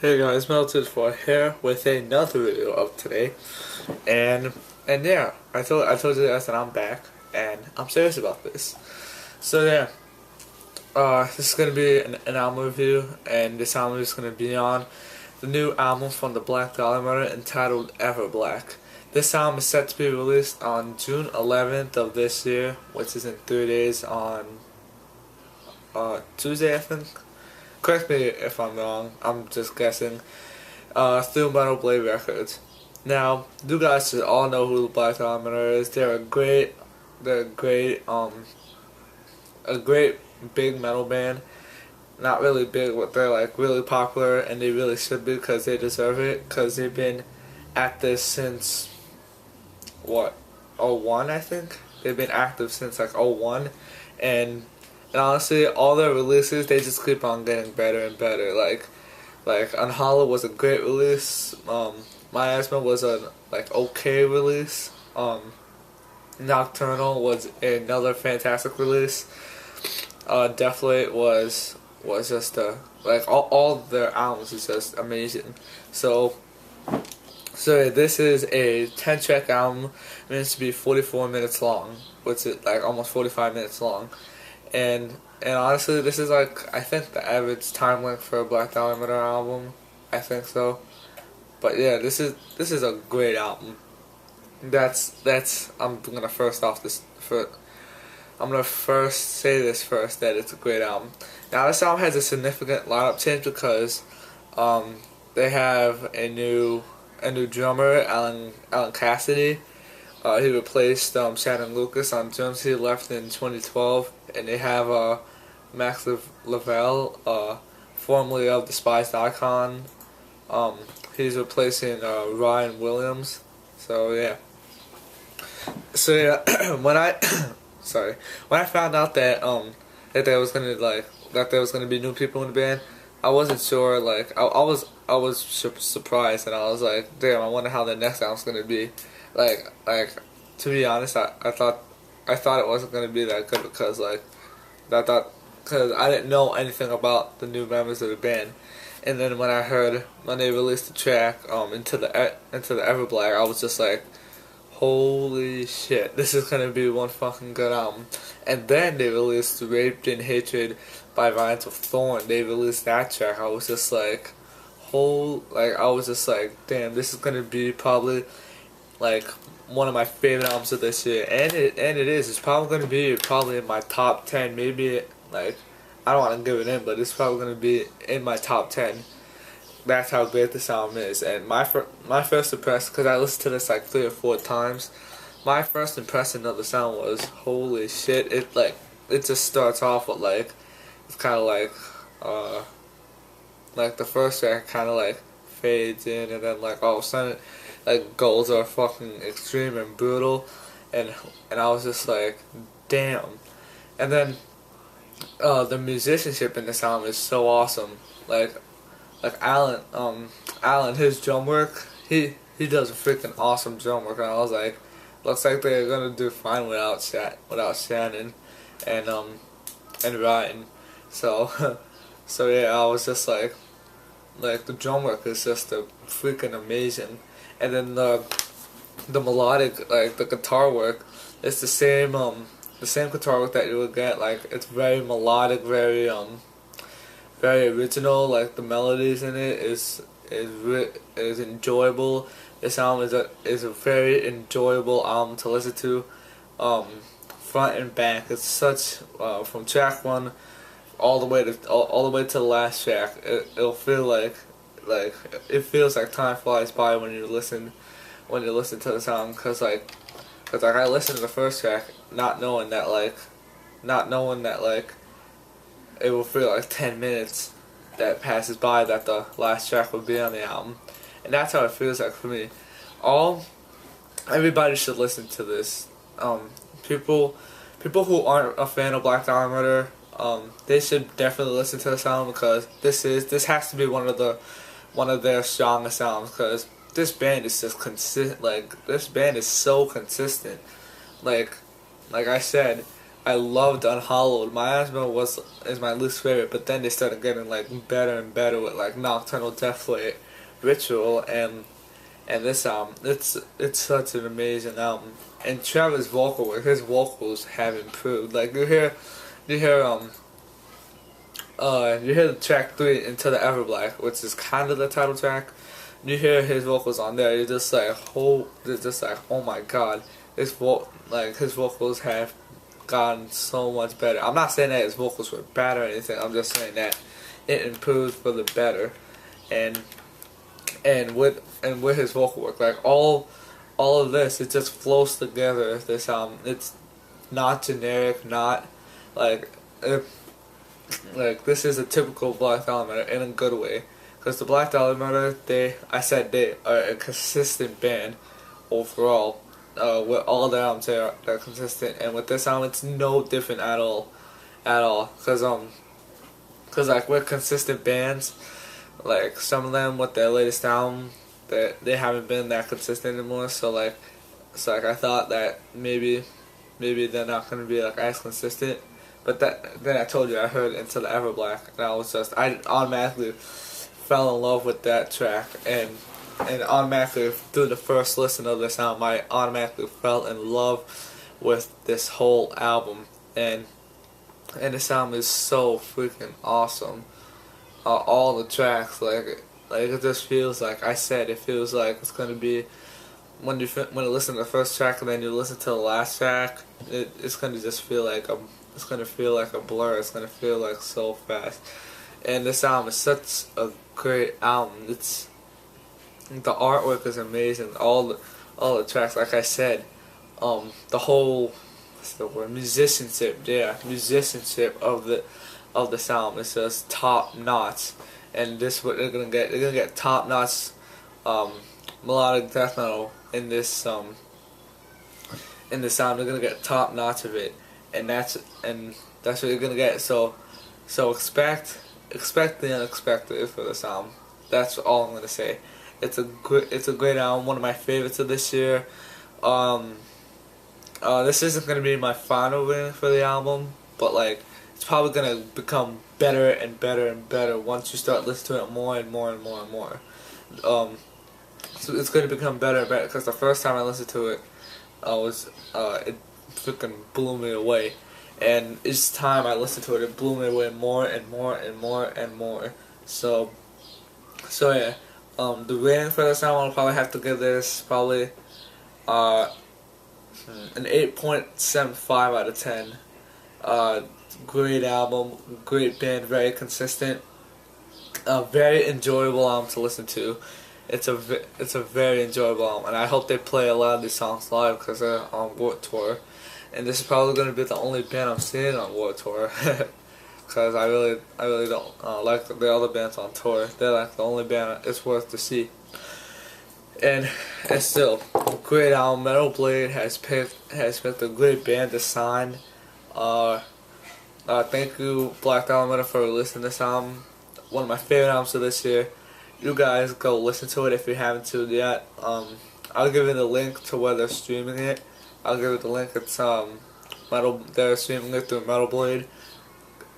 Hey guys, Melted4 here with another video of today, and yeah, I told you guys that I'm back and I'm serious about this. So yeah, this is gonna be an album review, and this album is gonna be on the new album from the Black Dahlia entitled Everblack. This album is set to be released on June 11th of this year, which is in 3 days on Tuesday, I think. Correct me if I'm wrong, I'm just guessing, through Metal Blade Records. Now, you guys should all know who the Black Dahlia is. They're a great big metal band. Not really big, but they're like really popular, and they really should be because they deserve it, because they've been at this since, what, '01 I think? They've been active since like '01, and honestly, all their releases, they just keep on getting better and better. Like Unhollow was a great release. My Asthma was a okay release. Nocturnal was another fantastic release. Definitely was just all their albums is just amazing. So yeah, this is a 10-track album, meant to be 44 minutes long, which is like almost 45 minutes long. And honestly, this is like, I think the average time length for a Black Dahlia album. I think so. But yeah, this is a great album. I'm gonna first say this first, that it's a great album. Now this album has a significant lineup change because they have a new drummer, Alan Cassidy. He replaced Shannon Lucas on drums. He left in 2012, and they have Max Lavelle, formerly of Despised Icon. He's replacing Ryan Williams. So yeah. When I found out that there was gonna be new people in the band, I wasn't sure. Like I was surprised, and I was like, damn, I wonder how the next album's gonna be. Like to be honest, I thought it wasn't gonna be that good because because I didn't know anything about the new members of the band, and then when they released the track into the Everblack, I was just like, holy shit, this is gonna be one fucking good album. And then they released Raped in Hatred by Vines of Thorn. They released that track. I was just like, damn, this is gonna be probably like one of my favorite albums of this year, and it is. It's probably gonna be in my top 10. Maybe I don't want to give it in, but it's probably gonna be in my top 10. That's how great this album is. And my first impression, because I listened to this like 3 or 4 times, my first impression of the album was, holy shit! It just starts off with it's kind of like the first track kind of fades in, and then all of a sudden goals are fucking extreme and brutal, and I was just like, damn. And then the musicianship in this album is so awesome. Alan, his drum work, he does a freaking awesome drum work, and I was like, looks like they're gonna do fine without Shannon and Ryan. So so yeah, I was just like the drum work is just freaking amazing. And then the melodic, the guitar work, it's the same guitar work that you would get. It's very melodic, very original. The melodies in it is enjoyable. This album is a very enjoyable album to listen to, front and back. It's such from track 1 all the way to the last track. It'll feel it feels like time flies by when you listen to the song, cause I listened to the first track not knowing that it will feel like 10 minutes that passes by that the last track will be on the album, and that's how it feels like for me. Everybody should listen to this. People who aren't a fan of Black Dahlia Murder, they should definitely listen to this album, because this has to be one of their strongest albums, because this band is just consistent. This band is so consistent. Like I said, I loved Unhallowed. Miasma is my least favorite, but then they started getting like better and better with like Nocturnal Deathlight, Ritual, and this album. It's such an amazing album. And Trevor's vocal work, his vocals have improved. Like you hear you hear the track 3 Into the Everblack, which is kind of the title track. You hear his vocals on there. You're just like, oh my god, his vocals have gotten so much better. I'm not saying that his vocals were bad or anything. I'm just saying that it improved for the better, and with his vocal work, like all of this, it just flows together. This it's not generic, not like like this is a typical Black Dahlia in a good way. Because the Black Dahlia, they are a consistent band overall. With all their albums, they're consistent, and with this album, it's no different at all. Cause like with consistent bands, like some of them with their latest album, they haven't been that consistent anymore. So like I thought that maybe they're not gonna be like as consistent. But then I told you I heard Into the Everblack, and I automatically fell in love with that track, and automatically through the first listen of this album, I automatically fell in love with this whole album, and this album is so freaking awesome. All the tracks, like it just feels like I said, it feels like it's gonna be when you listen to the first track and then you listen to the last track, it's gonna just feel like a blur. It's gonna feel like so fast. And this album is such a great album. The artwork is amazing. All the tracks, like I said, the whole musicianship of this album is just top notch. And this what they're gonna get. They're gonna get top notch melodic death metal in this sound. They're gonna get top notch of it, and that's what you're gonna get. So expect the unexpected for this album. That's all I'm gonna say. It's a great album, one of my favorites of this year. This isn't gonna be my final rating for the album, but like it's probably gonna become better and better and better once you start listening to it more and more and more and more. So it's gonna become better and better, because the first time I listened to it, it freaking blew me away. And each time I listened to it, it blew me away more and more and more and more. So yeah, the rating for this album, I'll probably have to give this probably an 8.75 out of 10. Great album, great band, very consistent, very enjoyable album to listen to. It's a very enjoyable album, and I hope they play a lot of these songs live because they're on Warped Tour. And this is probably going to be the only band I'm seeing on Warped Tour, because I really don't like the other bands on tour. They're like the only band it's worth to see. And it's still a great album. Metal Blade has picked a great band to sign. Thank you, Black Dahlia, for listening to this album. One of my favorite albums of this year. You guys go listen to it if you haven't tuned yet. I'll give you the link to where they're streaming it. I'll give you the link. It's they're streaming it through Metal Blade.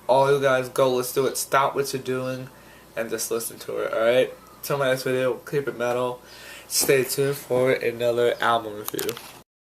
All you guys go listen to it. Stop what you're doing and just listen to it. Alright? Till my next video, keep it metal. Stay tuned for another album review.